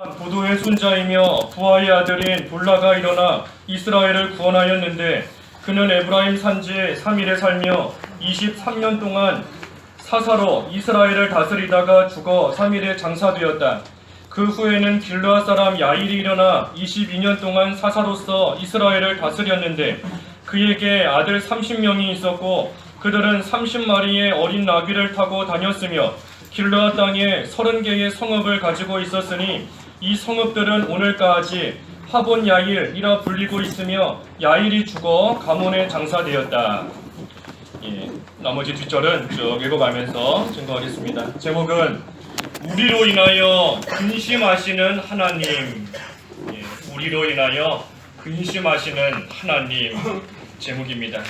도도의 손자이며 부하의 아들인 돌라가 일어나 이스라엘을 구원하였는데 그는 에브라임 산지에 3일에 살며 23년 동안 사사로 이스라엘을 다스리다가 죽어 3일에 장사되었다. 그 후에는 길르앗 사람 야일이 일어나 22년 동안 사사로서 이스라엘을 다스렸는데 그에게 아들 30명이 있었고 그들은 30마리의 어린 나귀를 타고 다녔으며 길르앗 땅에 30개의 성읍을 가지고 있었으니 이 성읍들은 오늘까지 하본 야일이라 불리고 있으며 야일이 죽어 가문에 장사되었다. 나머지 뒷절은 쭉 읽어가면서 증거하겠습니다. 제목은 우리로 인하여 근심하시는 하나님. 우리로 인하여 근심하시는 하나님 제목입니다.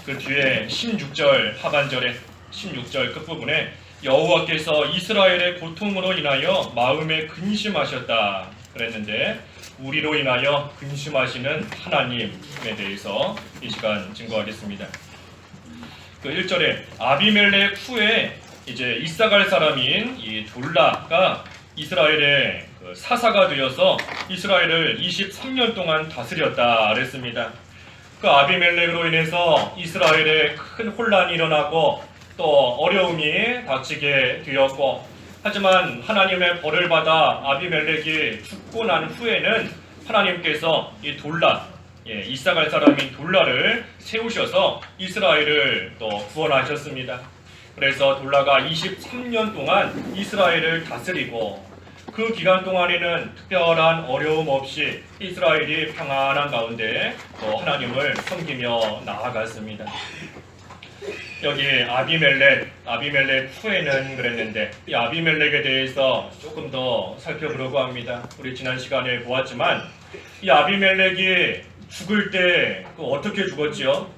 그 뒤에 16절 하반절에 16절 끝부분에 여호와께서 이스라엘의 고통으로 인하여 마음에 근심하셨다 그랬는데 우리로 인하여 근심하시는 하나님에 대해서 이 시간 증거하겠습니다. 그 1절에 아비멜렉 후에 이제 이사갈 사람인 이 돌라가 이스라엘의 그 사사가 되어서 이스라엘을 23년 동안 다스렸다 그랬습니다. 그 아비멜렉으로 인해서 이스라엘에 큰 혼란이 일어나고 또 어려움이 닥치게 되었고 하지만 하나님의 벌을 받아 아비멜렉이 죽고 난 후에는 하나님께서 이 돌라 이사갈 사람인 돌라를 세우셔서 이스라엘을 또 구원하셨습니다. 그래서 돌라가 23년 동안 이스라엘을 다스리고 그 기간 동안에는 특별한 어려움 없이 이스라엘이 평안한 가운데 또 하나님을 섬기며 나아갔습니다. 여기 아비멜렉 후에는 그랬는데 이 아비멜렉에 대해서 조금 더 살펴보려고 합니다. 우리 지난 시간에 보았지만 이 아비멜렉이 죽을 때 어떻게 죽었지요?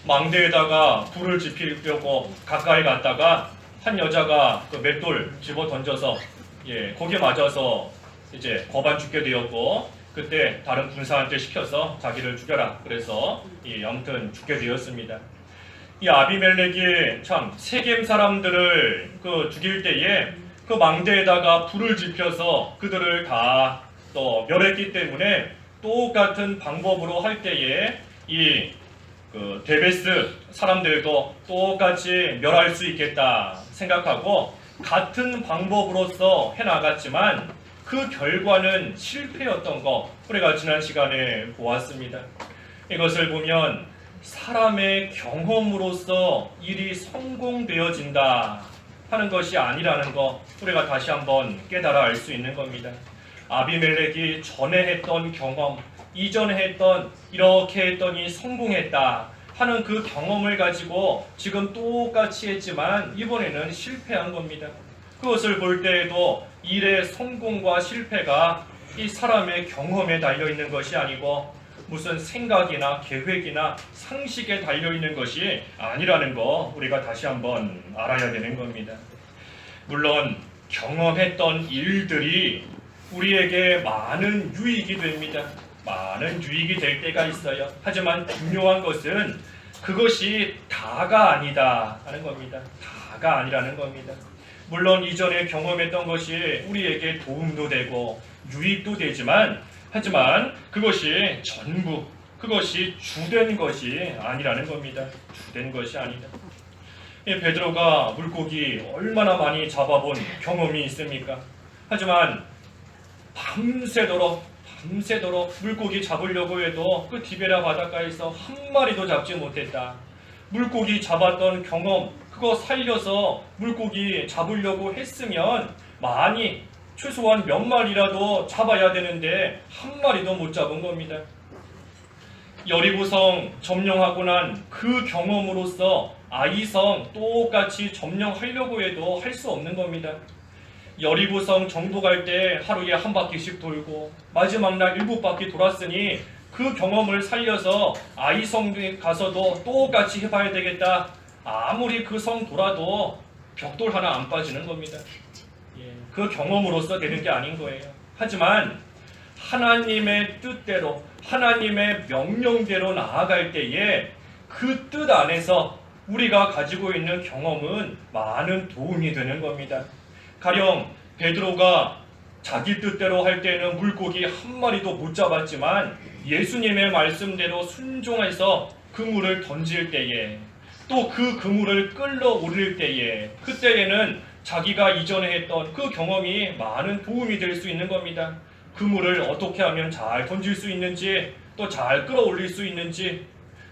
망대에다가 불을 지피려고 가까이 갔다가 한 여자가 그 맷돌 집어 던져서 거기에 맞아서 이제 거반 죽게 되었고 그때 다른 군사한테 시켜서 자기를 죽여라 그래서 아무튼 죽게 되었습니다. 이 아비멜렉이 참 세겜 사람들을 죽일 때에 그 망대에다가 불을 지펴서 그들을 다 또 멸했기 때문에 똑같은 방법으로 할 때에 이 데베스 사람들도 똑같이 멸할 수 있겠다 생각하고 같은 방법으로서 해나갔지만 그 결과는 실패였던 거 우리가 지난 시간에 보았습니다. 이것을 보면 사람의 경험으로서 일이 성공되어진다 하는 것이 아니라는 거 우리가 다시 한번 깨달아 알 수 있는 겁니다. 아비멜렉이 전에 했던 경험, 이전에 했던 이렇게 했더니 성공했다 하는 그 경험을 가지고 지금 똑같이 했지만 이번에는 실패한 겁니다. 그것을 볼 때에도 일의 성공과 실패가 이 사람의 경험에 달려있는 것이 아니고 무슨 생각이나 계획이나 상식에 달려있는 것이 아니라는 거 우리가 다시 한번 알아야 되는 겁니다. 물론 경험했던 일들이 우리에게 많은 유익이 됩니다. 많은 유익이 될 때가 있어요. 하지만 중요한 것은 그것이 다가 아니다 하는 겁니다. 다가 아니라는 겁니다. 물론 이전에 경험했던 것이 우리에게 도움도 되고 유익도 되지만 하지만 그것이 전부, 그것이 주된 것이 아니라는 겁니다. 주된 것이 아니다. 베드로가 물고기 얼마나 많이 잡아본 경험이 있습니까? 하지만 밤새도록 물고기 잡으려고 해도 그 디베라 바닷가에서 한 마리도 잡지 못했다. 물고기 잡았던 경험, 그거 살려서 물고기 잡으려고 했으면 많이 최소한 몇 마리라도 잡아야 되는데 한 마리도 못 잡은 겁니다. 여리고성 점령하고 난 그 경험으로서 아이성 똑같이 점령하려고 해도 할 수 없는 겁니다. 여리고성 정복할 때 하루에 한 바퀴씩 돌고 마지막 날 7바퀴 돌았으니 그 경험을 살려서 아이성에 가서도 똑같이 해봐야 되겠다. 아무리 그 성 돌아도 벽돌 하나 안 빠지는 겁니다. 그 경험으로서 되는 게 아닌 거예요. 하지만 하나님의 뜻대로 하나님의 명령대로 나아갈 때에 그 뜻 안에서 우리가 가지고 있는 경험은 많은 도움이 되는 겁니다. 가령 베드로가 자기 뜻대로 할 때는 물고기 한 마리도 못 잡았지만 예수님의 말씀대로 순종해서 그물을 던질 때에 또 그 그물을 끌어올릴 때에 그때에는 자기가 이전에 했던 그 경험이 많은 도움이 될 수 있는 겁니다. 그물을 어떻게 하면 잘 던질 수 있는지 또 잘 끌어올릴 수 있는지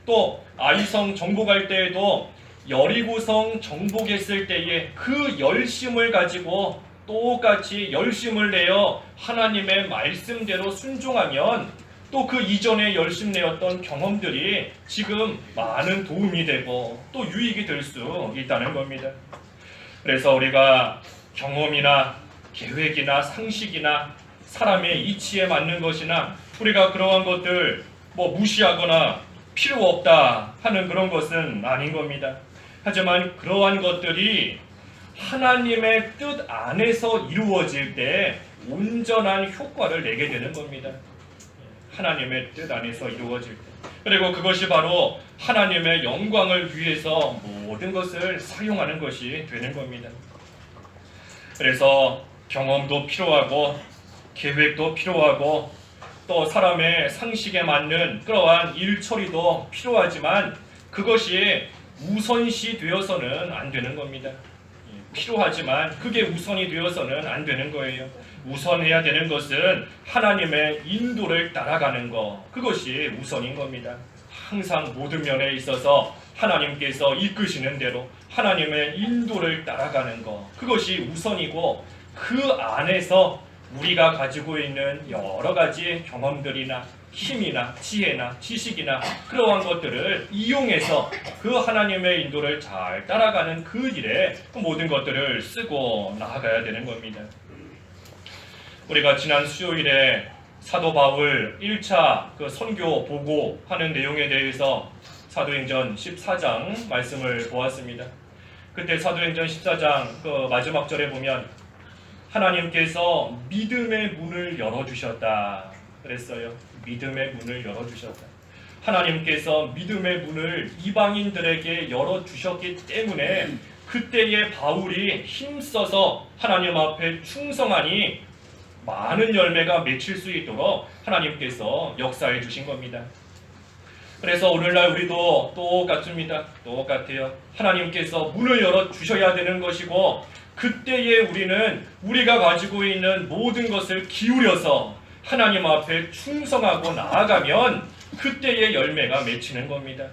또 아이성 정복할 때에도 여리고성 정복했을 때에 그 열심을 가지고 똑같이 열심을 내어 하나님의 말씀대로 순종하면 또 그 이전에 열심 내었던 경험들이 지금 많은 도움이 되고 또 유익이 될 수 있다는 겁니다. 그래서 우리가 경험이나 계획이나 상식이나 사람의 이치에 맞는 것이나 우리가 그러한 것들 무시하거나 필요 없다 하는 그런 것은 아닌 겁니다. 하지만 그러한 것들이 하나님의 뜻 안에서 이루어질 때 온전한 효과를 내게 되는 겁니다. 하나님의 뜻 안에서 이루어질 때. 그리고 그것이 바로 하나님의 영광을 위해서 모든 것을 사용하는 것이 되는 겁니다. 그래서 경험도 필요하고 계획도 필요하고 또 사람의 상식에 맞는 그러한 일 처리도 필요하지만 그것이 우선시 되어서는 안 되는 겁니다. 필요하지만 그게 우선이 되어서는 안 되는 거예요. 우선해야 되는 것은 하나님의 인도를 따라가는 것, 그것이 우선인 겁니다. 항상 모든 면에 있어서 하나님께서 이끄시는 대로 하나님의 인도를 따라가는 것, 그것이 우선이고 그 안에서 우리가 가지고 있는 여러 가지 경험들이나 힘이나 지혜나 지식이나 그러한 것들을 이용해서 그 하나님의 인도를 잘 따라가는 그 일에 모든 것들을 쓰고 나아가야 되는 겁니다. 우리가 지난 수요일에 사도 바울 1차 그 선교 보고하는 내용에 대해서 사도행전 14장 말씀을 보았습니다. 그때 사도행전 14장 그 마지막 절에 보면 하나님께서 믿음의 문을 열어주셨다 그랬어요. 믿음의 문을 열어주셨다. 하나님께서 믿음의 문을 이방인들에게 열어주셨기 때문에 그때의 바울이 힘써서 하나님 앞에 충성하니 많은 열매가 맺힐 수 있도록 하나님께서 역사해 주신 겁니다. 그래서 오늘날 우리도 똑같습니다. 똑같아요. 하나님께서 문을 열어주셔야 되는 것이고 그때에 우리는 우리가 가지고 있는 모든 것을 기울여서 하나님 앞에 충성하고 나아가면 그때의 열매가 맺히는 겁니다.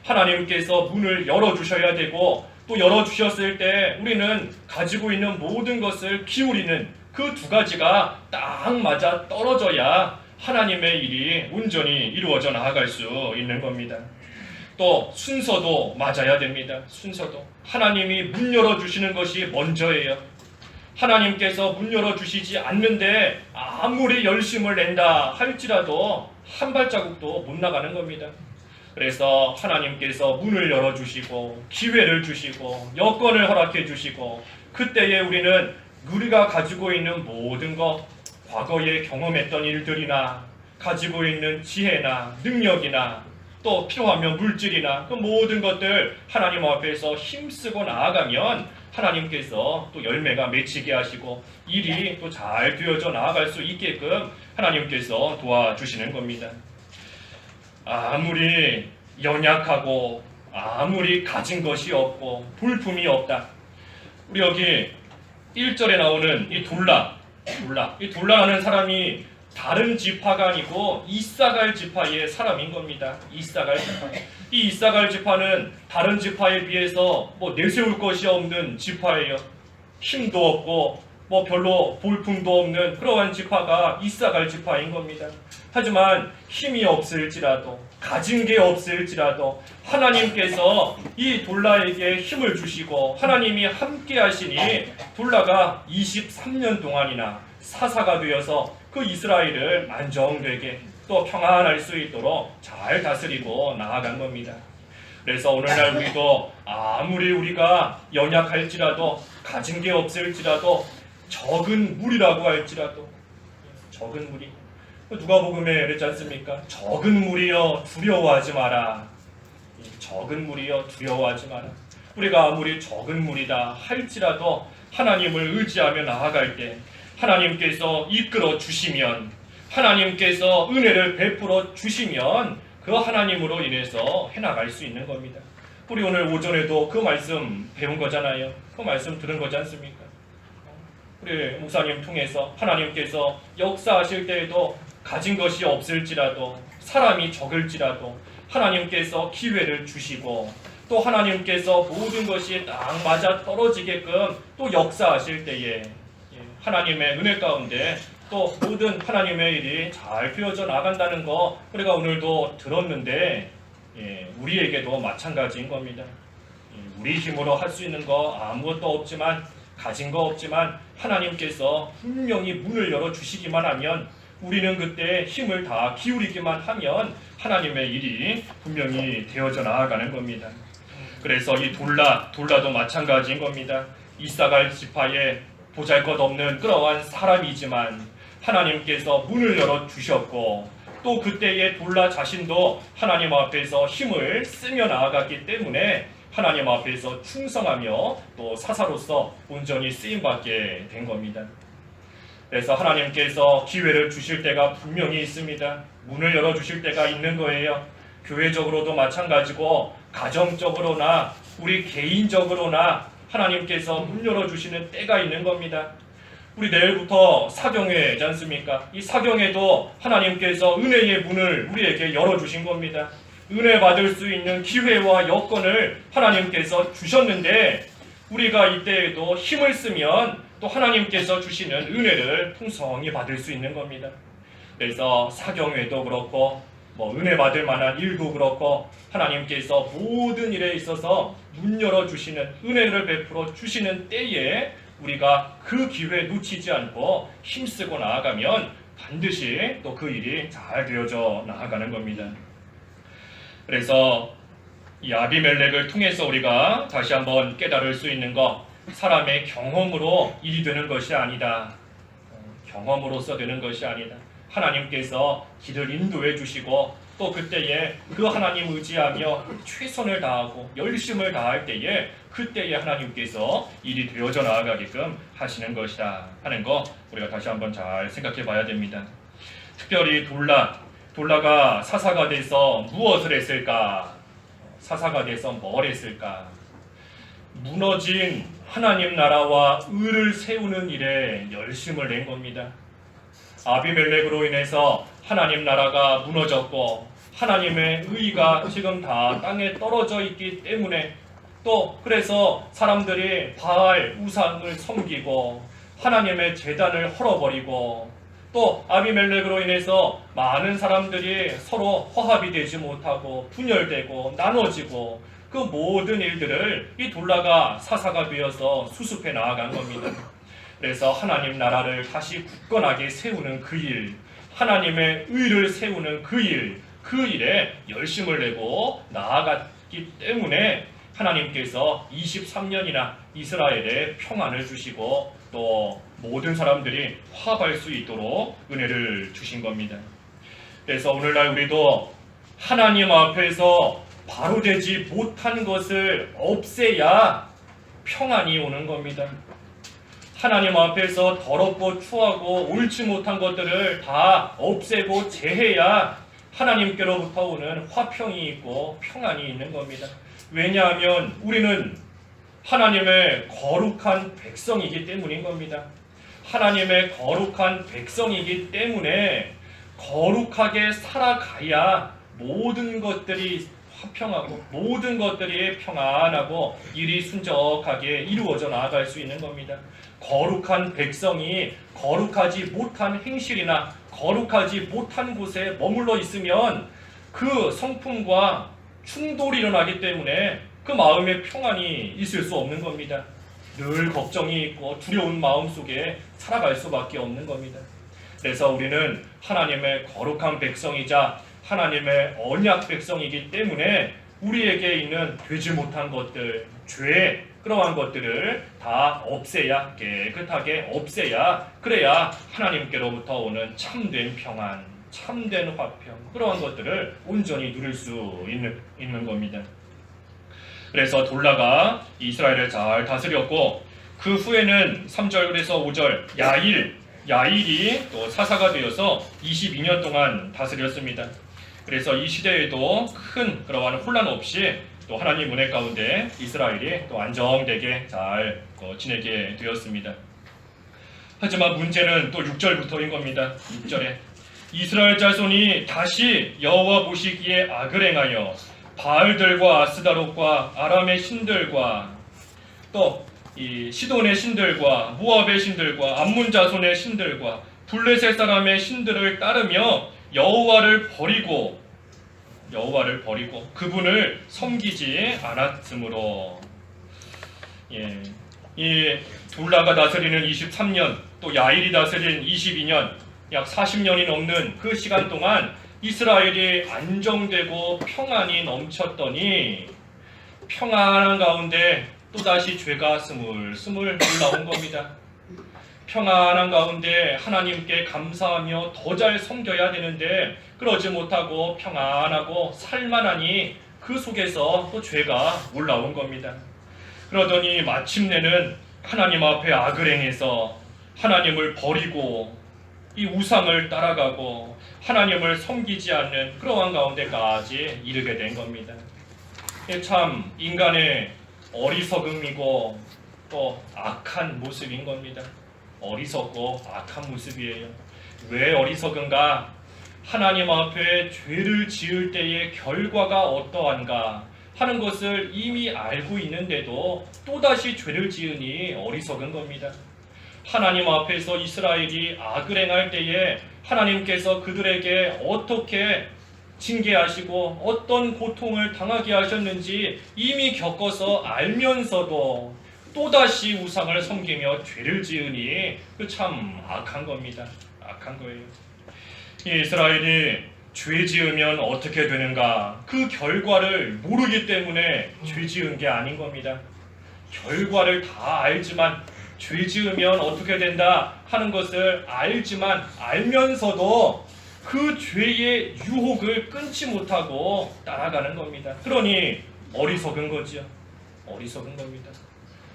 하나님께서 문을 열어주셔야 되고 또 열어주셨을 때 우리는 가지고 있는 모든 것을 기울이는 그 두 가지가 딱 맞아 떨어져야 하나님의 일이 온전히 이루어져 나아갈 수 있는 겁니다. 또 순서도 맞아야 됩니다. 순서도 하나님이 문 열어주시는 것이 먼저예요. 하나님께서 문 열어주시지 않는데 아무리 열심을 낸다 할지라도 한 발자국도 못 나가는 겁니다. 그래서 하나님께서 문을 열어주시고 기회를 주시고 여건을 허락해 주시고 그때에 우리는 우리가 가지고 있는 모든 것, 과거에 경험했던 일들이나 가지고 있는 지혜나 능력이나 또 필요하면 물질이나 그 모든 것들 하나님 앞에서 힘쓰고 나아가면 하나님께서 또 열매가 맺히게 하시고 일이 또 잘 되어져 나아갈 수 있게끔 하나님께서 도와주시는 겁니다. 아무리 연약하고 아무리 가진 것이 없고 볼품이 없다. 우리 여기 1절에 나오는 이 이 돌라라는 사람이 다른 지파가 아니고 이사갈 지파의 사람인 겁니다. 이사갈 지파. 이 이사갈 지파는 다른 지파에 비해서 내세울 것이 없는 지파예요. 힘도 없고 별로 볼품도 없는 그러한 지파가 이사갈 지파인 겁니다. 하지만 힘이 없을지라도 가진 게 없을지라도 하나님께서 이 돌라에게 힘을 주시고 하나님이 함께 하시니 돌라가 23년 동안이나 사사가 되어서 그 이스라엘을 안정되게 또 평안할 수 있도록 잘 다스리고 나아간 겁니다. 그래서 오늘날 우리도 아무리 우리가 연약할지라도 가진 게 없을지라도 적은 무리라고 할지라도 적은 무리 누가복음에 그랬지 않습니까? 적은 무리여 두려워하지 마라. 적은 무리여 두려워하지 마라. 우리가 아무리 적은 무리다 할지라도 하나님을 의지하며 나아갈 때 하나님께서 이끌어 주시면, 하나님께서 은혜를 베풀어 주시면 그 하나님으로 인해서 해나갈 수 있는 겁니다. 우리 오늘 오전에도 그 말씀 배운 거잖아요. 그 말씀 들은 거지 않습니까? 우리 목사님 통해서 하나님께서 역사하실 때에도 가진 것이 없을지라도, 사람이 적을지라도 하나님께서 기회를 주시고, 또 하나님께서 모든 것이 딱 맞아 떨어지게끔 또 역사하실 때에 하나님의 은혜 가운데 또 모든 하나님의 일이 잘 되어져 나간다는 거 우리가 오늘도 들었는데, 우리에게도 마찬가지인 겁니다. 우리 힘으로 할 수 있는 거 아무것도 없지만, 가진 거 없지만 하나님께서 분명히 문을 열어주시기만 하면, 우리는 그때 힘을 다 기울이기만 하면 하나님의 일이 분명히 되어져 나아가는 겁니다. 그래서 이 돌라도 마찬가지인 겁니다. 이사갈 지파에 보잘것없는 그러한 사람이지만 하나님께서 문을 열어주셨고, 또 그때의 돌라 자신도 하나님 앞에서 힘을 쓰며 나아갔기 때문에 하나님 앞에서 충성하며 또 사사로서 온전히 쓰임받게 된 겁니다. 그래서 하나님께서 기회를 주실 때가 분명히 있습니다. 문을 열어주실 때가 있는 거예요. 교회적으로도 마찬가지고, 가정적으로나 우리 개인적으로나 하나님께서 문 열어주시는 때가 있는 겁니다. 우리 내일부터 사경회지 않습니까? 이 사경회도 하나님께서 은혜의 문을 우리에게 열어주신 겁니다. 은혜 받을 수 있는 기회와 여건을 하나님께서 주셨는데, 우리가 이때에도 힘을 쓰면 또 하나님께서 주시는 은혜를 풍성히 받을 수 있는 겁니다. 그래서 사경회도 그렇고 은혜 받을 만한 일도 그렇고 하나님께서 모든 일에 있어서 문 열어주시는, 은혜를 베풀어 주시는 때에 우리가 그 기회 놓치지 않고 힘쓰고 나아가면 반드시 또 그 일이 잘 되어져 나아가는 겁니다. 그래서 이 아비멜렉을 통해서 우리가 다시 한번 깨달을 수 있는 거, 사람의 경험으로 일이 되는 것이 아니다. 경험으로서 되는 것이 아니다. 하나님께서 길을 인도해 주시고, 또 그때에 그 하나님 의지하며 최선을 다하고 열심을 다할 때에 그때에 하나님께서 일이 되어져 나아가게끔 하시는 것이다 하는 거 우리가 다시 한번 잘 생각해 봐야 됩니다. 특별히 돌라가 사사가 돼서 무엇을 했을까? 사사가 돼서 뭘 했을까? 무너진 하나님 나라와 의를 세우는 일에 열심을 낸 겁니다. 아비멜렉으로 인해서 하나님 나라가 무너졌고, 하나님의 의가 지금 다 땅에 떨어져 있기 때문에, 또 그래서 사람들이 바알 우상을 섬기고 하나님의 제단을 헐어버리고, 또 아비멜렉으로 인해서 많은 사람들이 서로 화합이 되지 못하고 분열되고 나눠지고, 그 모든 일들을 이 돌라가 사사가 되어서 수습해 나아간 겁니다. 그래서 하나님 나라를 다시 굳건하게 세우는 그 일, 하나님의 의를 세우는 그 일에 열심을 내고 나아갔기 때문에 하나님께서 23년이나 이스라엘에 평안을 주시고 또 모든 사람들이 화합할 수 있도록 은혜를 주신 겁니다. 그래서 오늘날 우리도 하나님 앞에서 바로되지 못한 것을 없애야 평안이 오는 겁니다. 하나님 앞에서 더럽고 추하고 옳지 못한 것들을 다 없애고 제해야 하나님께로부터 오는 화평이 있고 평안이 있는 겁니다. 왜냐하면 우리는 하나님의 거룩한 백성이기 때문인 겁니다. 하나님의 거룩한 백성이기 때문에 거룩하게 살아가야 모든 것들이 화평하고 모든 것들이 평안하고 일이 순적하게 이루어져 나아갈 수 있는 겁니다. 거룩한 백성이 거룩하지 못한 행실이나 거룩하지 못한 곳에 머물러 있으면 그 성품과 충돌이 일어나기 때문에 그 마음에 평안이 있을 수 없는 겁니다. 늘 걱정이 있고 두려운 마음 속에 살아갈 수밖에 없는 겁니다. 그래서 우리는 하나님의 거룩한 백성이자 하나님의 언약 백성이기 때문에 우리에게 있는 되지 못한 것들, 죄, 그러한 것들을 다 없애야, 깨끗하게 없애야, 그래야 하나님께로부터 오는 참된 평안, 참된 화평, 그러한 것들을 온전히 누릴 수 있는 겁니다. 그래서 돌라가 이스라엘을 잘 다스렸고, 그 후에는 3절에서 5절 야일, 야일이 또 사사가 되어서 22년 동안 다스렸습니다. 그래서 이 시대에도 큰 그러한 혼란 없이 또 하나님 은혜 가운데 이스라엘이 또 안정되게 잘 지내게 되었습니다. 하지만 문제는 또 6절부터인 겁니다. 6절에 이스라엘 자손이 다시 여호와 보시기에 악을 행하여 바알들과 아스다롯과 아람의 신들과 또 이 시돈의 신들과 모압의 신들과 암몬 자손의 신들과 블레셋 사람의 신들을 따르며 여호와를 버리고 그분을 섬기지 않았으므로 이 둘라가 다스리는 23년 또 야일이 다스린 22년 약 40년이 넘는 그 시간 동안 이스라엘이 안정되고 평안이 넘쳤더니 평안한 가운데 또다시 죄가 스물스물 올라온 겁니다. 평안한 가운데 하나님께 감사하며 더 잘 섬겨야 되는데 그러지 못하고 평안하고 살만하니 그 속에서 또 죄가 올라온 겁니다. 그러더니 마침내는 하나님 앞에 악을 행해서 하나님을 버리고 이 우상을 따라가고 하나님을 섬기지 않는 그러한 가운데까지 이르게 된 겁니다. 참 인간의 어리석음이고 또 악한 모습인 겁니다. 어리석고 악한 모습이에요. 왜 어리석은가? 하나님 앞에 죄를 지을 때의 결과가 어떠한가 하는 것을 이미 알고 있는데도 또다시 죄를 지으니 어리석은 겁니다. 하나님 앞에서 이스라엘이 악을 행할 때에 하나님께서 그들에게 어떻게 징계하시고 어떤 고통을 당하게 하셨는지 이미 겪어서 알면서도 또다시 우상을 섬기며 죄를 지으니 그 참 악한 겁니다. 악한 거예요. 이스라엘이 죄 지으면 어떻게 되는가 그 결과를 모르기 때문에 죄 지은 게 아닌 겁니다. 결과를 다 알지만 죄 지으면 어떻게 된다 하는 것을 알지만 알면서도 그 죄의 유혹을 끊지 못하고 따라가는 겁니다. 그러니 어리석은 거지요. 어리석은 겁니다.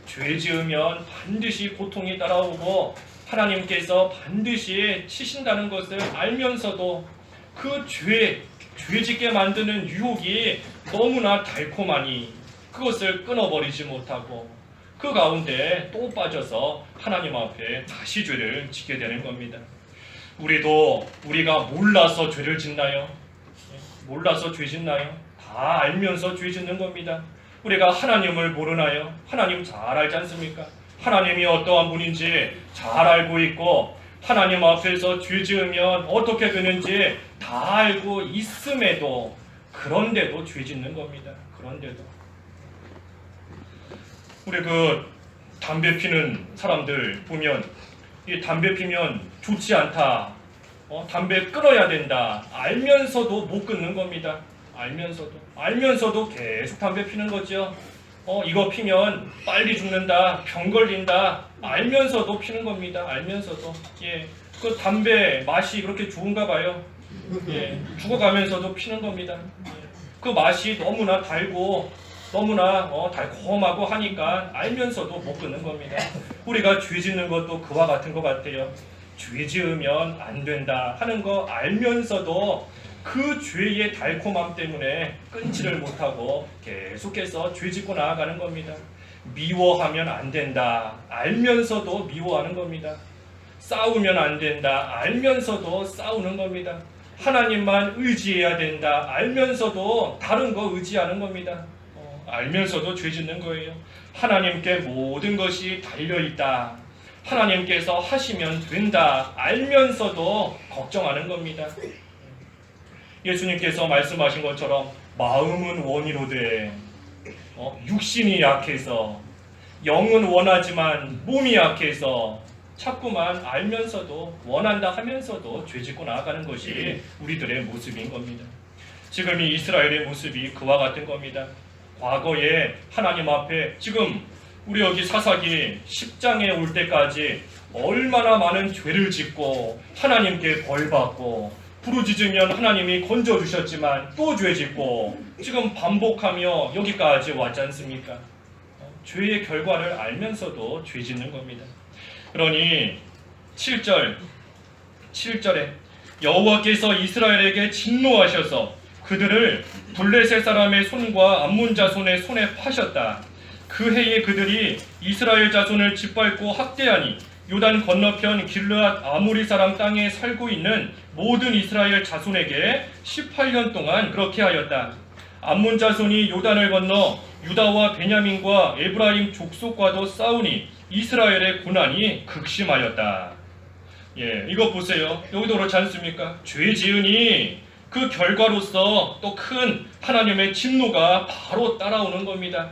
죄 지으면 반드시 고통이 따라오고 하나님께서 반드시 치신다는 것을 알면서도 그 죄 짓게 만드는 유혹이 너무나 달콤하니 그것을 끊어버리지 못하고 그 가운데 또 빠져서 하나님 앞에 다시 죄를 짓게 되는 겁니다. 우리가 몰라서 죄를 짓나요? 몰라서 죄 짓나요? 다 알면서 죄 짓는 겁니다. 우리가 하나님을 모르나요? 하나님 잘 알지 않습니까? 하나님이 어떠한 분인지 잘 알고 있고 하나님 앞에서 죄 지으면 어떻게 되는지 다 알고 있음에도 그런데도 죄 짓는 겁니다. 그런데도 우리 담배 피는 사람들 보면 이 담배 피면 좋지 않다. 담배 끊어야 된다. 알면서도 못 끊는 겁니다. 알면서도 계속 담배 피는 거죠. 이거 피면 빨리 죽는다. 병 걸린다. 알면서도 피는 겁니다. 알면서도. 그 담배 맛이 그렇게 좋은가 봐요. 죽어가면서도 피는 겁니다. 그 맛이 너무나 달고 너무나 달콤하고 하니까 알면서도 못 끊는 겁니다. 우리가 죄 짓는 것도 그와 같은 것 같아요. 죄 지으면 안 된다 하는 거 알면서도 그 죄의 달콤함 때문에 끊지를 못하고 계속해서 죄 짓고 나아가는 겁니다. 미워하면 안 된다 알면서도 미워하는 겁니다. 싸우면 안 된다 알면서도 싸우는 겁니다. 하나님만 의지해야 된다 알면서도 다른 거 의지하는 겁니다. 알면서도 죄 짓는 거예요. 하나님께 모든 것이 달려있다. 하나님께서 하시면 된다. 알면서도 걱정하는 겁니다. 예수님께서 말씀하신 것처럼 마음은 원이로되 육신이 약해서 영은 원하지만 몸이 약해서 자꾸만 알면서도 원한다 하면서도 죄 짓고 나아가는 것이 우리들의 모습인 겁니다. 지금 이 이스라엘의 모습이 그와 같은 겁니다. 과거에 하나님 앞에 지금 우리 여기 사사기 10장에 올 때까지 얼마나 많은 죄를 짓고 하나님께 벌받고 부르짖으면 하나님이 건져주셨지만 또 죄 짓고 지금 반복하며 여기까지 왔지 않습니까? 죄의 결과를 알면서도 죄 짓는 겁니다. 그러니 7절에 여호와께서 이스라엘에게 진노하셔서 그들을 블레셋 사람의 손과 암몬 자손의 손에 파셨다. 그 해에 그들이 이스라엘 자손을 짓밟고 학대하니 요단 건너편 길르앗 아모리 사람 땅에 살고 있는 모든 이스라엘 자손에게 18년 동안 그렇게 하였다. 암몬 자손이 요단을 건너 유다와 베냐민과 에브라임 족속과도 싸우니 이스라엘의 고난이 극심하였다. 이거 보세요. 여기도 그렇지 않습니까? 죄 지으니 그 결과로서 또 큰 하나님의 진노가 바로 따라오는 겁니다.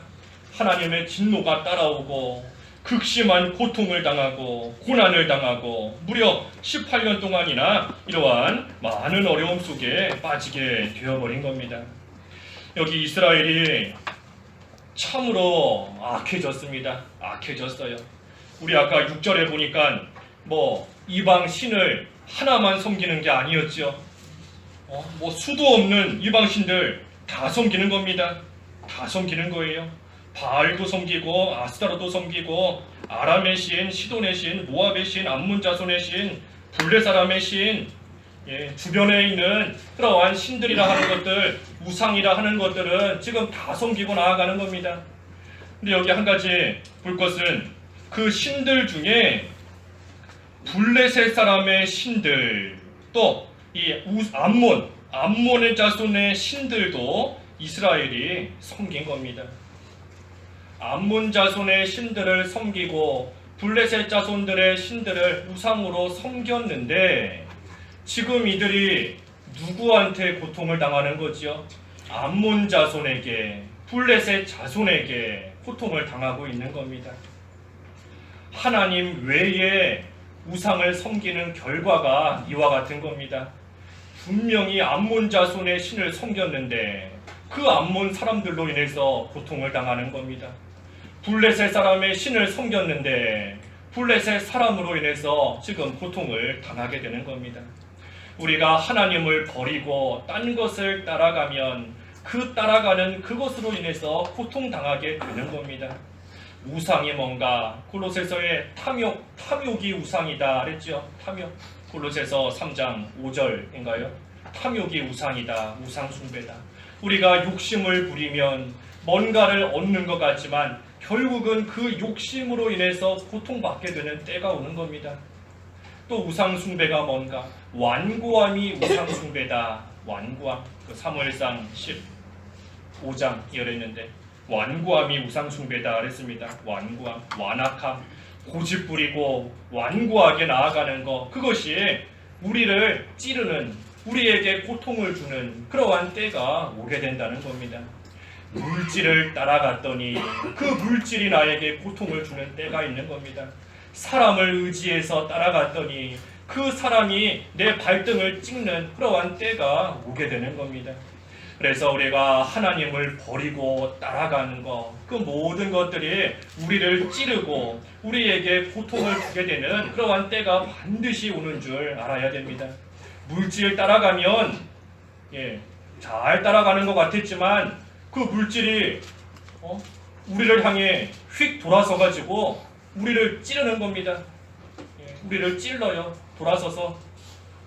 하나님의 진노가 따라오고 극심한 고통을 당하고 고난을 당하고 무려 18년 동안이나 이러한 많은 어려움 속에 빠지게 되어버린 겁니다. 여기 이스라엘이 참으로 악해졌습니다. 악해졌어요. 우리 아까 6절에 보니까 이방 신을 하나만 섬기는 게 아니었죠. 수도 없는 이방 신들 다 섬기는 겁니다. 다 섬기는 거예요. 바알도 섬기고 아스타로도 섬기고 아람의 신, 시돈의 신, 모압의 신, 암몬 자손의 신, 블레 사람의 신, 주변에 있는 그러한 신들이라 하는 것들, 우상이라 하는 것들은 지금 다 섬기고 나아가는 겁니다. 근데 여기 한 가지 볼 것은 그 신들 중에 블레셋 사람의 신들, 또 이 암몬의 자손의 신들도 이스라엘이 섬긴 겁니다. 암몬 자손의 신들을 섬기고 블레셋 자손들의 신들을 우상으로 섬겼는데 지금 이들이 누구한테 고통을 당하는 거죠? 암몬 자손에게, 블레셋 자손에게 고통을 당하고 있는 겁니다. 하나님 외에 우상을 섬기는 결과가 이와 같은 겁니다. 분명히 암몬 자손의 신을 섬겼는데 그 암몬 사람들로 인해서 고통을 당하는 겁니다. 블레셋 사람의 신을 섬겼는데 블레셋 사람으로 인해서 지금 고통을 당하게 되는 겁니다. 우리가 하나님을 버리고 딴 것을 따라가면 그 따라가는 그것으로 인해서 고통당하게 되는 겁니다. 우상이 뭔가? 골로새서의 탐욕이 우상이다 그랬죠. 탐욕. 골로새서 3장 5절인가요? 탐욕이 우상이다. 우상 숭배다. 우리가 욕심을 부리면 뭔가를 얻는 것 같지만 결국은 그 욕심으로 인해서 고통받게 되는 때가 오는 겁니다. 또 우상 숭배가 뭔가? 완고함이 우상 숭배다. 완고함. 사무엘상 15장 이랬는데 완고함이 우상 숭배다 그랬습니다. 완고함, 완악함, 고집 부리고 완고하게 나아가는 것, 그것이 우리를 찌르는, 우리에게 고통을 주는 그러한 때가 오게 된다는 겁니다. 물질을 따라갔더니 그 물질이 나에게 고통을 주는 때가 있는 겁니다. 사람을 의지해서 따라갔더니 그 사람이 내 발등을 찍는 그러한 때가 오게 되는 겁니다. 그래서 우리가 하나님을 버리고 따라가는 것, 그 모든 것들이 우리를 찌르고 우리에게 고통을 주게 되는 그러한 때가 반드시 오는 줄 알아야 됩니다. 물질 따라가면 잘 따라가는 것 같았지만 그 물질이 우리를 향해 휙 돌아서 가지고 우리를 찌르는 겁니다. 우리를 찔러요. 돌아서서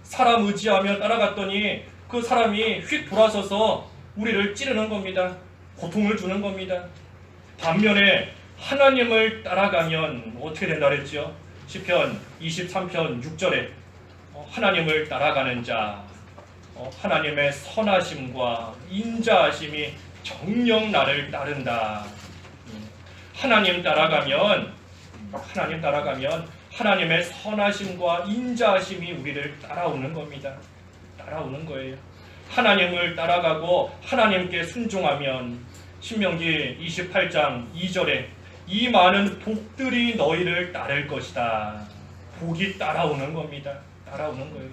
사람 의지하며 따라갔더니 그 사람이 휙 돌아서서 우리를 찌르는 겁니다. 고통을 주는 겁니다. 반면에 하나님을 따라가면 어떻게 된다 그랬죠? 시편 23편 6절에 하나님을 따라가는 자, 하나님의 선하심과 인자하심이 정녕 나를 따른다. 하나님 따라가면 하나님의 선하심과 인자하심이 우리를 따라오는 겁니다. 따라오는 거예요. 하나님을 따라가고 하나님께 순종하면 신명기 28장 2절에 이 많은 복들이 너희를 따를 것이다. 복이 따라오는 겁니다. 따라오는 거예요.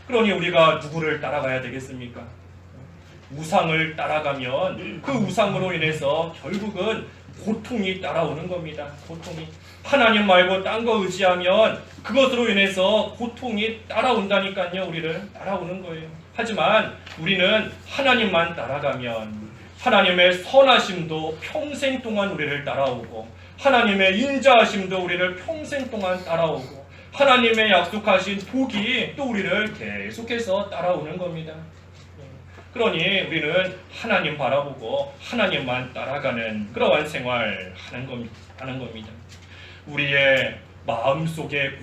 그러니 우리가 누구를 따라가야 되겠습니까? 우상을 따라가면 그 우상으로 인해서 결국은 고통이 따라오는 겁니다. 고통이. 하나님 말고 딴 거 의지하면 그것으로 인해서 고통이 따라온다니까요. 우리를 따라오는 거예요. 하지만 우리는 하나님만 따라가면 하나님의 선하심도 평생 동안 우리를 따라오고 하나님의 인자하심도 우리를 평생 동안 따라오고 하나님의 약속하신 복이 또 우리를 계속해서 따라오는 겁니다. 그러니 우리는 하나님 바라보고 하나님만 따라가는 그러한 생활 하는 겁니다. 우리의 마음속에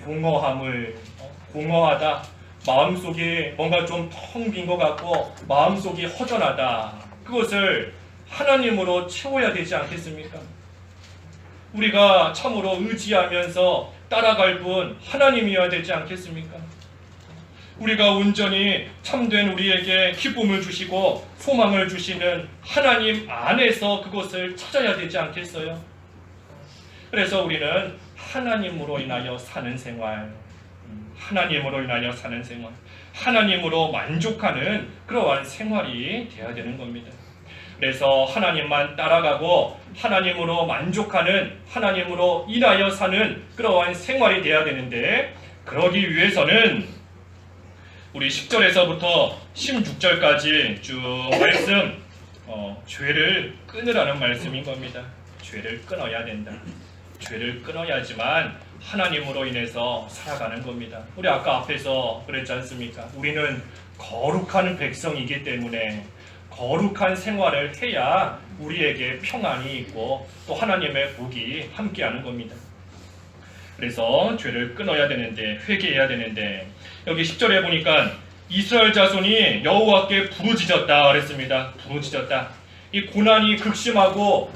공허하다, 마음속에 뭔가 좀 텅 빈 것 같고 마음속이 허전하다, 그것을 하나님으로 채워야 되지 않겠습니까? 우리가 참으로 의지하면서 따라갈 분 하나님이어야 되지 않겠습니까? 우리가 온전히 참된 우리에게 기쁨을 주시고 소망을 주시는 하나님 안에서 그것을 찾아야 되지 않겠어요? 그래서 우리는 하나님으로 인하여 사는 생활, 하나님으로 만족하는 그러한 생활이 되어야 되는 겁니다. 그래서 하나님만 따라가고 하나님으로 만족하는, 하나님으로 인하여 사는 그러한 생활이 되어야 되는데, 그러기 위해서는 우리 10절에서부터 16절까지 쭉 말씀, 죄를 끊으라는 말씀인 겁니다. 죄를 끊어야 된다. 죄를 끊어야지만 하나님으로 인해서 살아가는 겁니다. 우리 아까 앞에서 그랬지 않습니까? 우리는 거룩한 백성이기 때문에 거룩한 생활을 해야 우리에게 평안이 있고 또 하나님의 복이 함께하는 겁니다. 그래서 죄를 끊어야 되는데, 회개해야 되는데, 여기 10절에 보니까 이스라엘 자손이 여호와께 부르짖었다 그랬습니다. 부르짖었다. 이 고난이 극심하고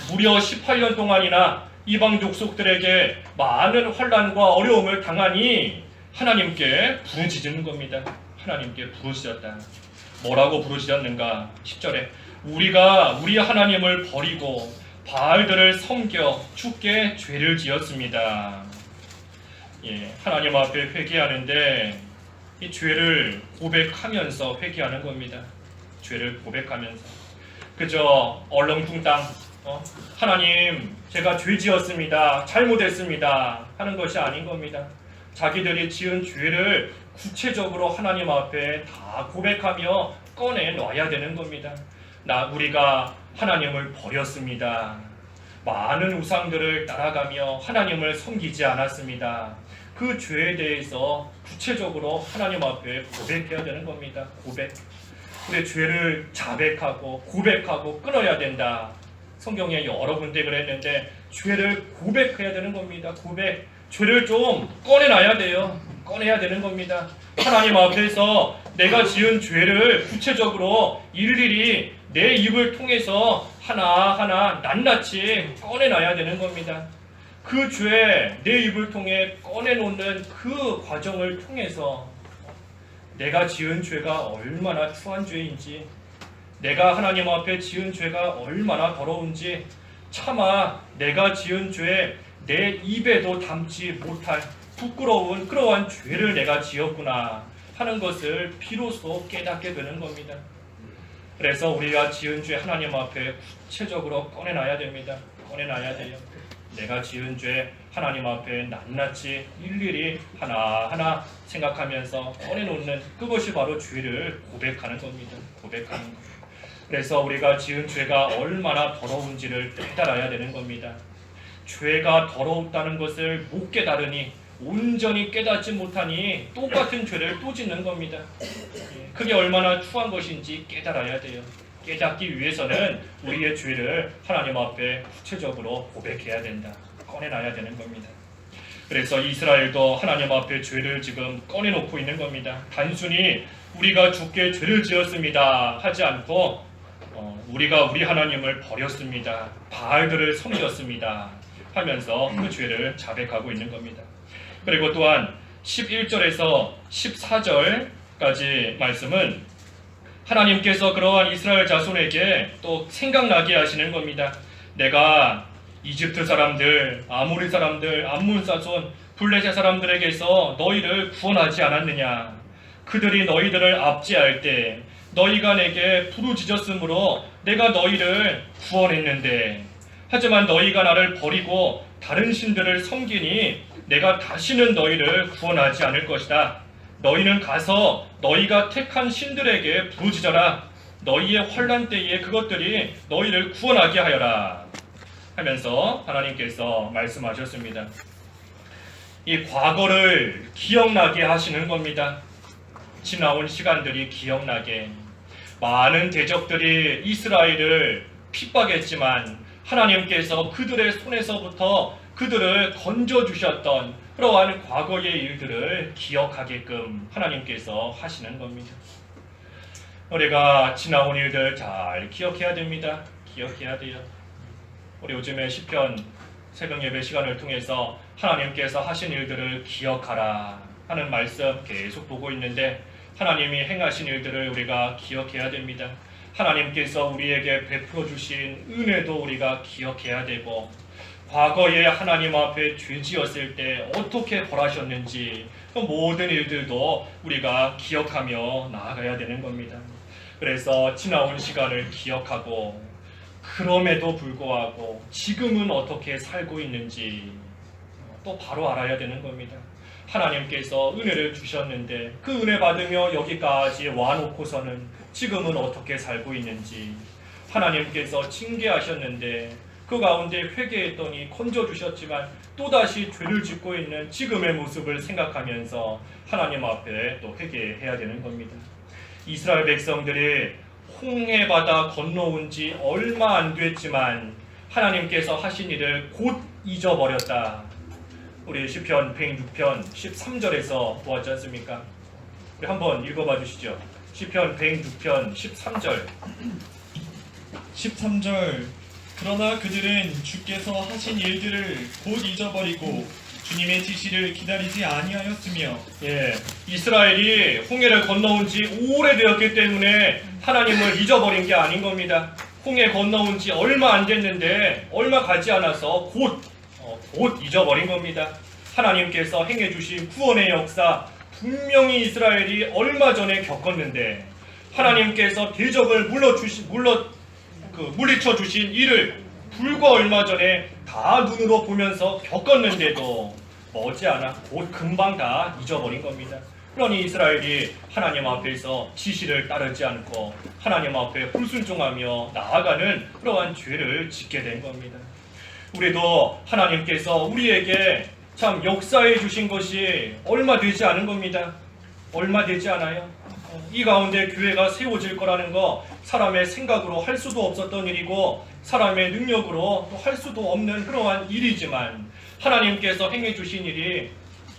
무려 18년 동안이나 이방 족속들에게 많은 환난과 어려움을 당하니 하나님께 부르짖는 겁니다. 하나님께 부르짖었다. 뭐라고 부르짖었는가? 10절에 우리가 우리 하나님을 버리고 바알들을 섬겨 주께 죄를 지었습니다. 하나님 앞에 회개하는데 이 죄를 고백하면서 회개하는 겁니다. 죄를 고백하면서 그저 얼렁뚱땅 하나님 제가 죄 지었습니다, 잘못했습니다 하는 것이 아닌 겁니다. 자기들이 지은 죄를 구체적으로 하나님 앞에 다 고백하며 꺼내놔야 되는 겁니다. 우리가 하나님을 버렸습니다. 많은 우상들을 따라가며 하나님을 섬기지 않았습니다. 그 죄에 대해서 구체적으로 하나님 앞에 고백해야 되는 겁니다. 고백. 우리 죄를 자백하고 고백하고 끊어야 된다. 성경에 여러 군데 그랬는데 죄를 고백해야 되는 겁니다. 고백. 죄를 좀 꺼내놔야 돼요. 꺼내야 되는 겁니다. 하나님 앞에서 내가 지은 죄를 구체적으로 일일이 내 입을 통해서 하나하나 낱낱이 꺼내놔야 되는 겁니다. 그 죄 내 입을 통해 꺼내놓는 그 과정을 통해서 내가 지은 죄가 얼마나 추한 죄인지, 내가 하나님 앞에 지은 죄가 얼마나 더러운지, 차마 내가 지은 죄 내 입에도 담지 못할 부끄러운 그러한 죄를 내가 지었구나 하는 것을 비로소 깨닫게 되는 겁니다. 그래서 우리가 지은 죄 하나님 앞에 구체적으로 꺼내놔야 됩니다. 꺼내놔야 돼요. 내가 지은 죄 하나님 앞에 낱낱이 일일이 하나하나 생각하면서 꺼내놓는 그것이 바로 죄를 고백하는 겁니다. 고백하는 것. 그래서 우리가 지은 죄가 얼마나 더러운지를 깨달아야 되는 겁니다. 죄가 더러웠다는 것을 못 깨달으니, 온전히 깨닫지 못하니 똑같은 죄를 또 짓는 겁니다. 그게 얼마나 추한 것인지 깨달아야 돼요. 깨닫기 위해서는 우리의 죄를 하나님 앞에 구체적으로 고백해야 된다. 꺼내놔야 되는 겁니다. 그래서 이스라엘도 하나님 앞에 죄를 지금 꺼내놓고 있는 겁니다. 단순히 우리가 주께 죄를 지었습니다 하지 않고 우리가 우리 하나님을 버렸습니다, 바알들을 섬겼습니다 하면서 그 죄를 자백하고 있는 겁니다. 그리고 또한 11절에서 14절까지 말씀은 하나님께서 그러한 이스라엘 자손에게 또 생각나게 하시는 겁니다. 내가 이집트 사람들, 아모리 사람들, 암몬 자손, 블레셋 사람들에게서 너희를 구원하지 않았느냐? 그들이 너희들을 압제할 때 너희가 내게 부르짖었으므로 내가 너희를 구원했는데, 하지만 너희가 나를 버리고 다른 신들을 섬기니 내가 다시는 너희를 구원하지 않을 것이다. 너희는 가서 너희가 택한 신들에게 부르짖어라. 너희의 환난 때에 그것들이 너희를 구원하게 하여라 하면서 하나님께서 말씀하셨습니다. 이 과거를 기억나게 하시는 겁니다. 지나온 시간들이 기억나게. 많은 대적들이 이스라엘을 핍박했지만 하나님께서 그들의 손에서부터 그들을 건져주셨던 그러한 과거의 일들을 기억하게끔 하나님께서 하시는 겁니다. 우리가 지나온 일들 잘 기억해야 됩니다. 기억해야 돼요. 우리 요즘에 시편 새벽 예배 시간을 통해서 하나님께서 하신 일들을 기억하라 하는 말씀 계속 보고 있는데 하나님이 행하신 일들을 우리가 기억해야 됩니다. 하나님께서 우리에게 베풀어 주신 은혜도 우리가 기억해야 되고 과거에 하나님 앞에 죄 지었을 때 어떻게 벌하셨는지 그 모든 일들도 우리가 기억하며 나아가야 되는 겁니다. 그래서 지나온 시간을 기억하고 그럼에도 불구하고 지금은 어떻게 살고 있는지 또 바로 알아야 되는 겁니다. 하나님께서 은혜를 주셨는데 그 은혜 받으며 여기까지 와놓고서는 지금은 어떻게 살고 있는지, 하나님께서 징계하셨는데 그 가운데 회개했더니 건져주셨지만 또다시 죄를 짓고 있는 지금의 모습을 생각하면서 하나님 앞에 또 회개해야 되는 겁니다. 이스라엘 백성들이 홍해바다 건너온 지 얼마 안 됐지만 하나님께서 하신 일을 곧 잊어버렸다. 우리 시편 106편 13절에서 보았지 않습니까? 우리 한번 읽어봐 주시죠. 시편 106편 13절. 13절. 그러나 그들은 주께서 하신 일들을 곧 잊어버리고 주님의 지시를 기다리지 아니하였으며. 이스라엘이 홍해를 건너온 지 오래되었기 때문에 하나님을 잊어버린 게 아닌 겁니다. 홍해 건너온 지 얼마 안 됐는데 얼마 가지 않아서 곧 잊어버린 겁니다. 하나님께서 행해 주신 구원의 역사 분명히 이스라엘이 얼마 전에 겪었는데 하나님께서 대적을 물리쳐 주신 일을 불과 얼마 전에 다 눈으로 보면서 겪었는데도 머지않아 곧 금방 다 잊어버린 겁니다. 그러니 이스라엘이 하나님 앞에서 지시를 따르지 않고 하나님 앞에 불순종하며 나아가는 그러한 죄를 짓게 된 겁니다. 우리도 하나님께서 우리에게 참 역사해 주신 것이 얼마 되지 않은 겁니다. 얼마 되지 않아요. 이 가운데 교회가 세워질 거라는 거 사람의 생각으로 할 수도 없었던 일이고 사람의 능력으로 또 할 수도 없는 그러한 일이지만 하나님께서 행해 주신 일이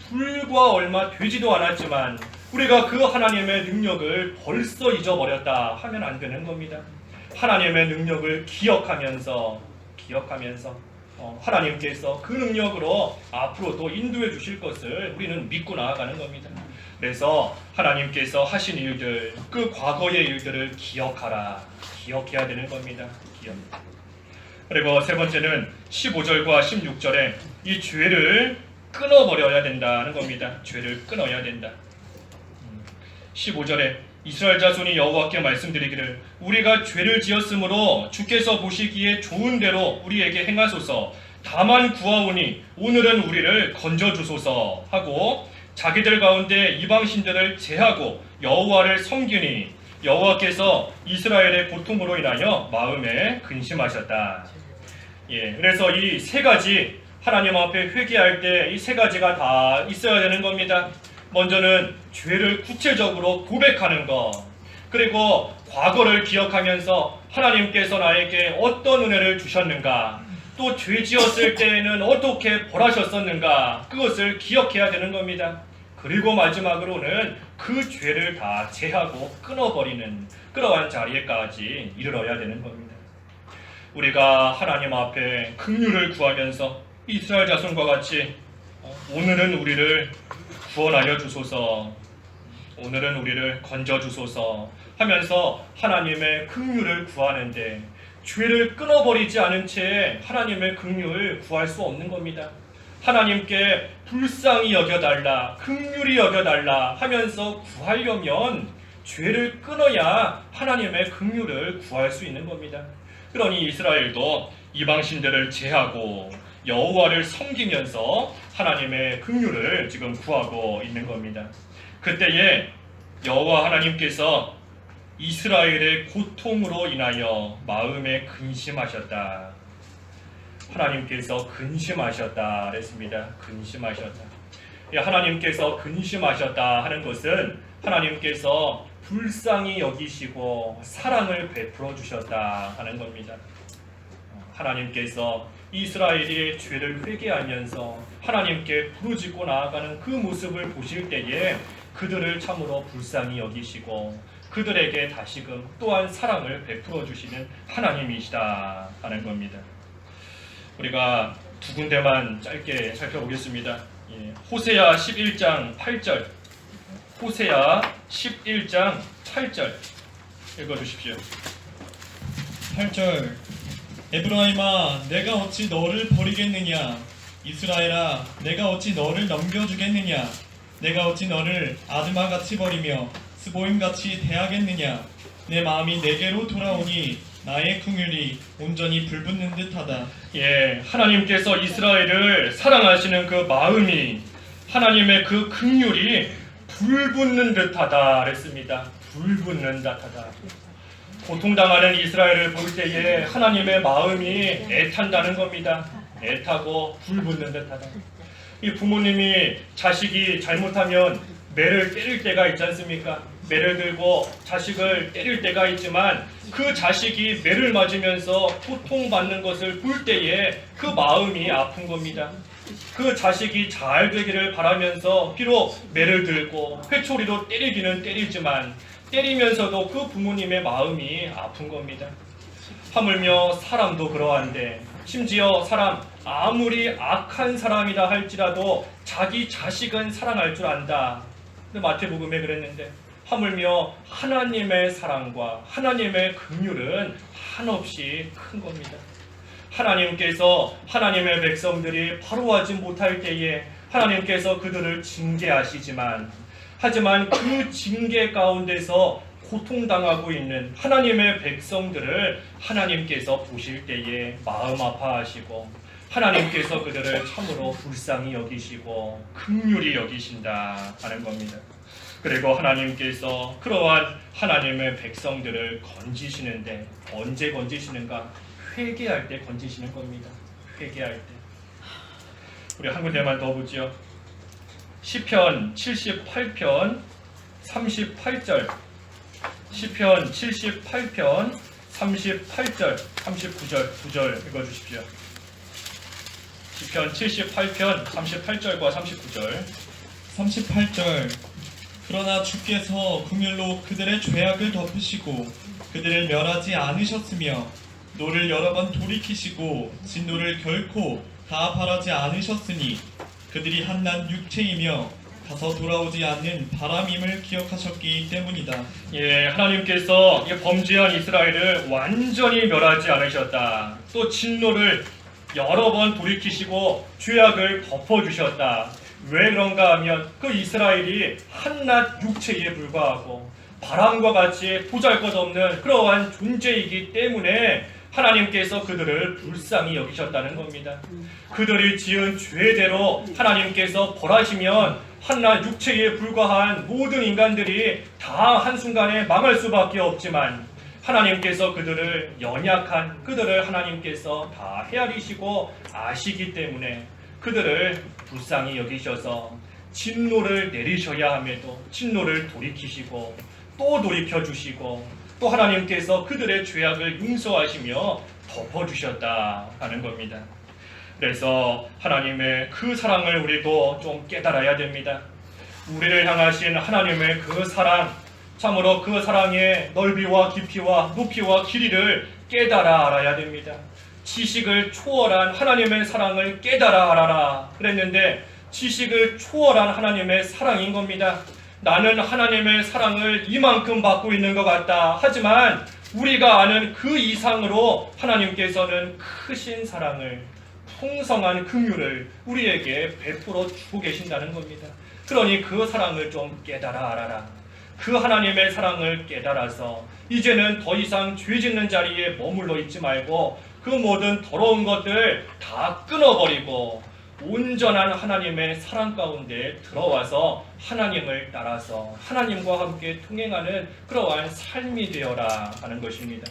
불과 얼마 되지도 않았지만 우리가 그 하나님의 능력을 벌써 잊어버렸다 하면 안 되는 겁니다. 하나님의 능력을 기억하면서 하나님께서 그 능력으로 앞으로도 인도해 주실 것을 우리는 믿고 나아가는 겁니다. 그래서 하나님께서 하신 일들, 그 과거의 일들을 기억해야 되는 겁니다. 그리고 세 번째는 15절과 16절에 이 죄를 끊어버려야 된다는 겁니다. 죄를 끊어야 된다. 15절에 이스라엘 자손이 여호와께 말씀드리기를 우리가 죄를 지었으므로 주께서 보시기에 좋은 대로 우리에게 행하소서. 다만 구하오니 오늘은 우리를 건져주소서 하고 자기들 가운데 이방신들을 제하고 여호와를 섬기니 여호와께서 이스라엘의 고통으로 인하여 마음에 근심하셨다. 그래서 이 세 가지 하나님 앞에 회개할 때 이 세 가지가 다 있어야 되는 겁니다. 먼저는 죄를 구체적으로 고백하는 것, 그리고 과거를 기억하면서 하나님께서 나에게 어떤 은혜를 주셨는가, 또 죄 지었을 때에는 어떻게 벌하셨었는가, 그것을 기억해야 되는 겁니다. 그리고 마지막으로는 그 죄를 다 제하고 끊어버리는 그러한 자리에까지 이르러야 되는 겁니다. 우리가 하나님 앞에 긍휼을 구하면서 이스라엘 자손과 같이 오늘은 우리를 구원하여 주소서, 오늘은 우리를 건져 주소서 하면서 하나님의 긍휼을 구하는데 죄를 끊어버리지 않은 채 하나님의 긍휼을 구할 수 없는 겁니다. 하나님께 불쌍히 여겨달라, 긍휼히 여겨달라 하면서 구하려면 죄를 끊어야 하나님의 긍휼을 구할 수 있는 겁니다. 그러니 이스라엘도 이방신들을 제하고 여호와를 섬기면서 하나님의 긍휼을 지금 구하고 있는 겁니다. 그때에 여호와 하나님께서 이스라엘의 고통으로 인하여 마음에 근심하셨다. 하나님께서 근심하셨다 그랬습니다. 근심하셨다. 하나님께서 근심하셨다 하는 것은 하나님께서 불쌍히 여기시고 사랑을 베풀어 주셨다 하는 겁니다. 하나님께서 이스라엘이 죄를 회개하면서 하나님께 부르짖고 나아가는 그 모습을 보실 때에 그들을 참으로 불쌍히 여기시고 그들에게 다시금 또한 사랑을 베풀어 주시는 하나님이시다 하는 겁니다. 우리가 두 군데만 짧게 살펴보겠습니다. 호세아 11장 8절, 호세아 11장 8절 읽어주십시오. 8절 에브라임아 내가 어찌 너를 버리겠느냐 이스라엘아 내가 어찌 너를 넘겨주겠느냐 내가 어찌 너를 아드마같이 버리며 스보임같이 대하겠느냐 내 마음이 내게로 돌아오니 나의 긍휼이 온전히 불붙는 듯하다. 하나님께서 이스라엘을 사랑하시는 그 마음이 하나님의 그 긍휼이 불붙는 듯하다 그랬습니다. 불붙는 듯하다. 고통당하는 이스라엘을 볼 때에 하나님의 마음이 애탄다는 겁니다. 애타고 불붙는 듯하다. 이 부모님이 자식이 잘못하면 매를 때릴 때가 있지 않습니까? 매를 들고 자식을 때릴 때가 있지만 그 자식이 매를 맞으면서 고통받는 것을 볼 때에 그 마음이 아픈 겁니다. 그 자식이 잘 되기를 바라면서 비록 매를 들고 회초리로 때리기는 때리지만 때리면서도 그 부모님의 마음이 아픈 겁니다. 하물며 사람도 그러한데 심지어 사람 아무리 악한 사람이다 할지라도 자기 자식은 사랑할 줄 안다. 근데 마태복음에 그랬는데 하물며 하나님의 사랑과 하나님의 긍휼은 한없이 큰 겁니다. 하나님께서 하나님의 백성들이 바로 하지 못할 때에 하나님께서 그들을 징계하시지만 하지만 그 징계 가운데서 고통당하고 있는 하나님의 백성들을 하나님께서 보실 때에 마음 아파하시고 하나님께서 그들을 참으로 불쌍히 여기시고 긍휼히 여기신다 하는 겁니다. 그리고 하나님께서 그러한 하나님의 백성들을 건지시는데 언제 건지시는가? 회개할 때 건지시는 겁니다. 회개할 때. 우리 한 군데만 더 보죠. 시편 78편 38절, 시편 78편 38절 39절 9절 읽어주십시오. 시편 78편 38절과 39절 38절 그러나 주께서 긍휼로 그들의 죄악을 덮으시고 그들을 멸하지 않으셨으며 노를 여러 번 돌이키시고 진노를 결코 다 바라지 않으셨으니 그들이 한낱 육체이며 가서 돌아오지 않는 바람임을 기억하셨기 때문이다. 하나님께서 범죄한 이스라엘을 완전히 멸하지 않으셨다. 또 진노를 여러 번 돌이키시고 죄악을 덮어주셨다. 왜 그런가 하면 그 이스라엘이 한낱 육체에 불과하고 바람과 같이 보잘것없는 그러한 존재이기 때문에 하나님께서 그들을 불쌍히 여기셨다는 겁니다. 그들이 지은 죄대로 하나님께서 벌하시면 한낱 육체에 불과한 모든 인간들이 다 한순간에 망할 수밖에 없지만 하나님께서 그들을 연약한 그들을 하나님께서 다 헤아리시고 아시기 때문에 그들을 불쌍히 여기셔서 진노를 내리셔야 함에도 진노를 돌이키시고 또 돌이켜주시고 또 하나님께서 그들의 죄악을 용서하시며 덮어주셨다 하는 겁니다. 그래서 하나님의 그 사랑을 우리도 좀 깨달아야 됩니다. 우리를 향하신 하나님의 그 사랑, 참으로 그 사랑의 넓이와 깊이와 높이와 길이를 깨달아 알아야 됩니다. 지식을 초월한 하나님의 사랑을 깨달아 알아라 그랬는데 지식을 초월한 하나님의 사랑인 겁니다. 나는 하나님의 사랑을 이만큼 받고 있는 것 같다. 하지만 우리가 아는 그 이상으로 하나님께서는 크신 사랑을, 풍성한 긍휼을 우리에게 베풀어 주고 계신다는 겁니다. 그러니 그 사랑을 좀 깨달아 알아라. 그 하나님의 사랑을 깨달아서 이제는 더 이상 죄 짓는 자리에 머물러 있지 말고 그 모든 더러운 것들 다 끊어버리고 온전한 하나님의 사랑 가운데 들어와서 하나님을 따라서 하나님과 함께 통행하는 그러한 삶이 되어라 하는 것입니다.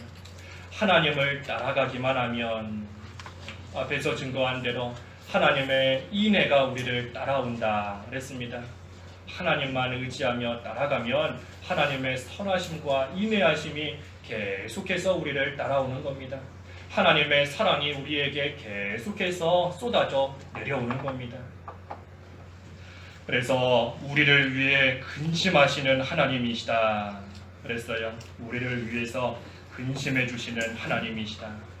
하나님을 따라가기만 하면 앞에서 증거한 대로 하나님의 인애가 우리를 따라온다 그랬습니다. 하나님만 의지하며 따라가면 하나님의 선하심과 인애하심이 계속해서 우리를 따라오는 겁니다. 하나님의 사랑이 우리에게 계속해서 쏟아져 내려오는 겁니다. 그래서 우리를 위해 근심하시는 하나님이시다 그랬어요. 우리를 위해서 근심해 주시는 하나님이시다.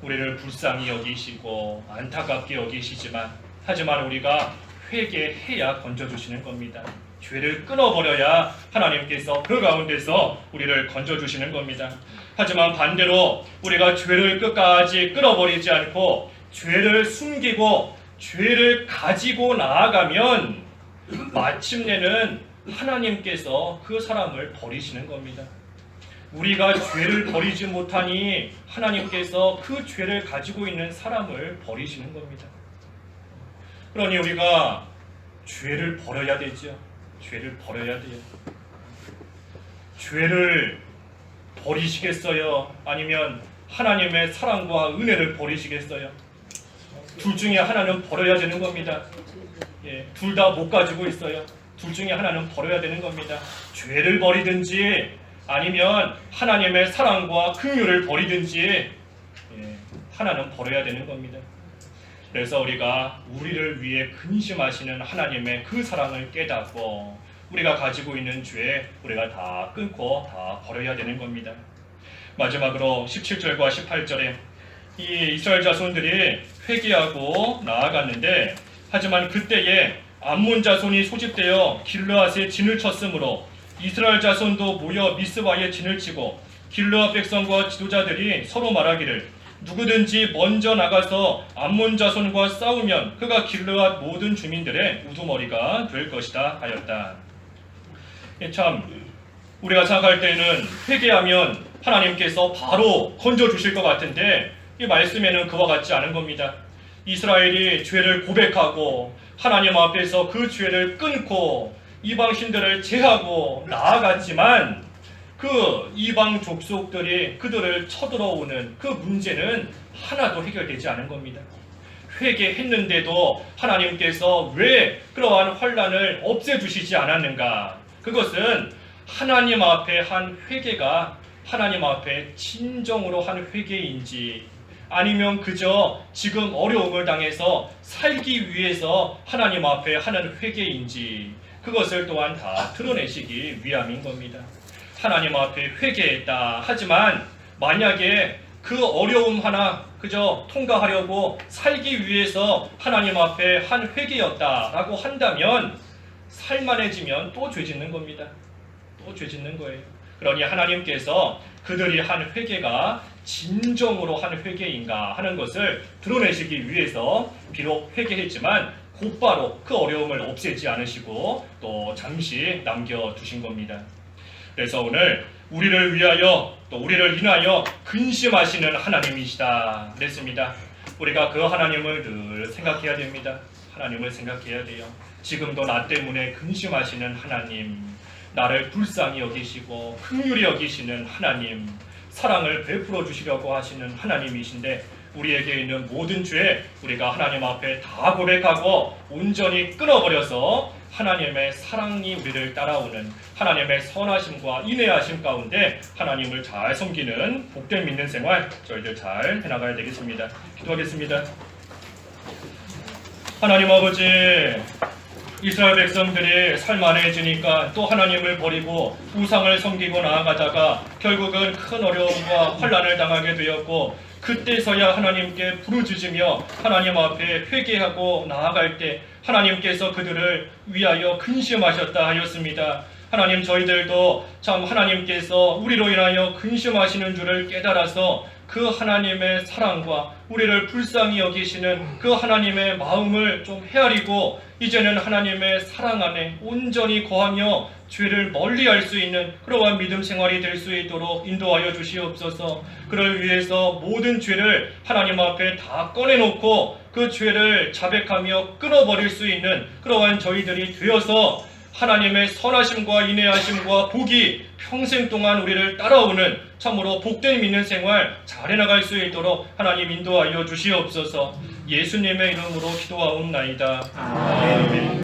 우리를 불쌍히 여기시고 안타깝게 여기시지만 하지만 우리가 회개해야 건져주시는 겁니다. 죄를 끊어버려야 하나님께서 그 가운데서 우리를 건져주시는 겁니다. 하지만 반대로 우리가 죄를 끝까지 끊어버리지 않고 죄를 숨기고 죄를 가지고 나아가면 마침내는 하나님께서 그 사람을 버리시는 겁니다. 우리가 죄를 버리지 못하니 하나님께서 그 죄를 가지고 있는 사람을 버리시는 겁니다. 그러니 우리가 죄를 버려야 되죠. 죄를 버려야 돼요. 죄를 버리시겠어요? 아니면 하나님의 사랑과 은혜를 버리시겠어요? 둘 중에 하나는 버려야 되는 겁니다. 둘 다 못 가지고 있어요. 둘 중에 하나는 버려야 되는 겁니다. 죄를 버리든지 아니면 하나님의 사랑과 긍휼을 버리든지 하나는 버려야 되는 겁니다. 그래서 우리가 우리를 위해 근심하시는 하나님의 그 사랑을 깨닫고 우리가 가지고 있는 죄 우리가 다 끊고 다 버려야 되는 겁니다. 마지막으로 17절과 18절에 이 이스라엘 자손들이 회개하고 나아갔는데 하지만 그때에 암몬 자손이 소집되어 길르앗에 진을 쳤으므로 이스라엘 자손도 모여 미스바에 진을 치고 길르앗 백성과 지도자들이 서로 말하기를 누구든지 먼저 나가서 암몬 자손과 싸우면 그가 길르앗 모든 주민들의 우두머리가 될 것이다 하였다. 참 우리가 생각할 때는 회개하면 하나님께서 바로 건져주실 것 같은데 이 말씀에는 그와 같지 않은 겁니다. 이스라엘이 죄를 고백하고 하나님 앞에서 그 죄를 끊고 이방 신들을 제하고 나아갔지만 그 이방 족속들이 그들을 쳐들어오는 그 문제는 하나도 해결되지 않은 겁니다. 회개했는데도 하나님께서 왜 그러한 환난을 없애주시지 않았는가? 그것은 하나님 앞에 한 회개가 하나님 앞에 진정으로 한 회개인지 아니면 그저 지금 어려움을 당해서 살기 위해서 하나님 앞에 하는 회개인지 그것을 또한 다 드러내시기 위함인 겁니다. 하나님 앞에 회개했다 하지만 만약에 그 어려움 하나 그저 통과하려고 살기 위해서 하나님 앞에 한 회개였다라고 한다면 살만해지면 또 죄 짓는 겁니다. 또 죄 짓는 거예요. 그러니 하나님께서 그들이 한 회개가 진정으로 한 회개인가 하는 것을 드러내시기 위해서 비록 회개했지만 곧바로 그 어려움을 없애지 않으시고 또 잠시 남겨두신 겁니다. 그래서 오늘 우리를 위하여 또 우리를 인하여 근심하시는 하나님이시다 그랬습니다. 우리가 그 하나님을 늘 생각해야 됩니다. 하나님을 생각해야 돼요. 지금도 나 때문에 근심하시는 하나님, 나를 불쌍히 여기시고 긍휼히 여기시는 하나님, 사랑을 베풀어 주시려고 하시는 하나님이신데 우리에게 있는 모든 죄 우리가 하나님 앞에 다 고백하고 온전히 끊어버려서 하나님의 사랑이 우리를 따라오는 하나님의 선하심과 인애하심 가운데 하나님을 잘 섬기는 복된 믿는 생활 저희들 잘 해나가야 되겠습니다. 기도하겠습니다. 하나님 아버지, 이스라엘 백성들이 살만해지니까 또 하나님을 버리고 우상을 섬기고 나아가다가 결국은 큰 어려움과 환난을 당하게 되었고 그때서야 하나님께 부르짖으며 하나님 앞에 회개하고 나아갈 때 하나님께서 그들을 위하여 근심하셨다 하였습니다. 하나님, 저희들도 참 하나님께서 우리로 인하여 근심하시는 줄을 깨달아서 그 하나님의 사랑과 우리를 불쌍히 여기시는 그 하나님의 마음을 좀 헤아리고 이제는 하나님의 사랑 안에 온전히 거하며 죄를 멀리할 수 있는 그러한 믿음 생활이 될 수 있도록 인도하여 주시옵소서. 그를 위해서 모든 죄를 하나님 앞에 다 꺼내놓고 그 죄를 자백하며 끊어버릴 수 있는 그러한 저희들이 되어서 하나님의 선하심과 인애하심과 복이 평생 동안 우리를 따라오는 참으로 복된 믿는 생활 잘 해나갈 수 있도록 하나님 인도하여 주시옵소서. 예수님의 이름으로 기도하옵나이다. 아멘.